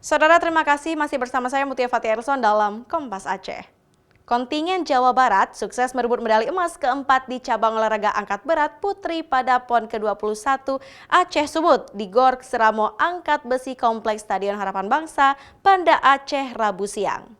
Saudara, terima kasih masih bersama saya Mutia Fatia Erson dalam Kompas Aceh. Kontingen Jawa Barat sukses merebut medali emas keempat di cabang olahraga angkat berat putri pada PON ke-21 Aceh Sumut di Gor Seramo Angkat Besi Kompleks Stadion Harapan Bangsa, Banda Aceh, Rabu siang.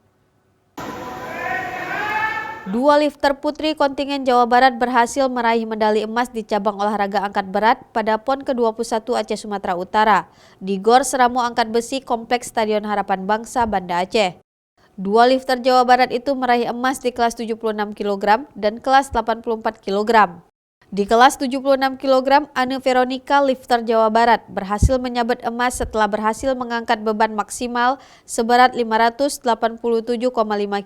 Dua lifter putri kontingen Jawa Barat berhasil meraih medali emas di cabang olahraga angkat berat pada PON ke-21 Aceh Sumatera Utara di Gor Seramo Angkat Besi Kompleks Stadion Harapan Bangsa, Banda Aceh. Dua lifter Jawa Barat itu meraih emas di kelas 76 kg dan kelas 84 kg. Di kelas 76 kg, Ane Veronica, lifter Jawa Barat, berhasil menyabet emas setelah berhasil mengangkat beban maksimal seberat 587,5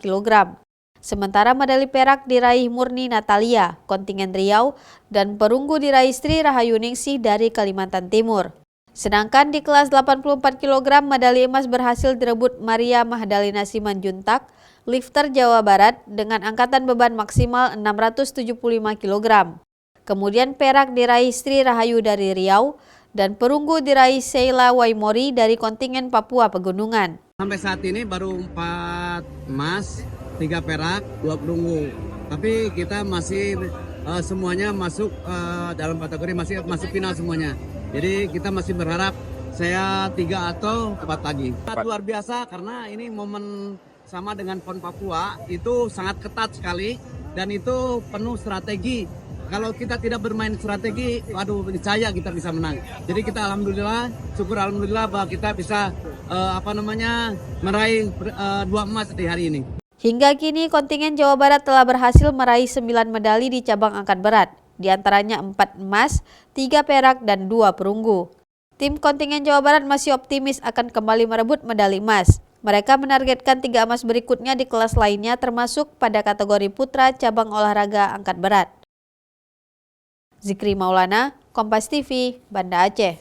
kg. Sementara medali perak diraih Murni Natalia, kontingen Riau, dan perunggu diraih Sri Rahayu Ningsih dari Kalimantan Timur. Sedangkan di kelas 84 kg, medali emas berhasil direbut Maria Mahdalena Simanjuntak, lifter Jawa Barat, dengan angkatan beban maksimal 675 kg. Kemudian perak diraih Sri Rahayu dari Riau, dan perunggu diraih Sheila Waimori dari kontingen Papua Pegunungan. Sampai saat ini baru 4 emas, 3 perak, 2 perunggu. Tapi kita masih semuanya masuk dalam kategori masuk final semuanya. Jadi kita masih berharap saya 3 atau 4 lagi. Luar biasa karena ini momen sama dengan PON Papua itu sangat ketat sekali dan itu penuh strategi. Kalau kita tidak bermain strategi, waduh, percaya kita bisa menang. Jadi kita alhamdulillah, syukur alhamdulillah bahwa kita bisa meraih 2 emas di hari ini. Hingga kini kontingen Jawa Barat telah berhasil meraih 9 medali di cabang angkat berat, di antaranya 4 emas, 3 perak, dan 2 perunggu. Tim kontingen Jawa Barat masih optimis akan kembali merebut medali emas. Mereka menargetkan 3 emas berikutnya di kelas lainnya termasuk pada kategori putra cabang olahraga angkat berat. Zikri Maulana, Kompas TV, Banda Aceh.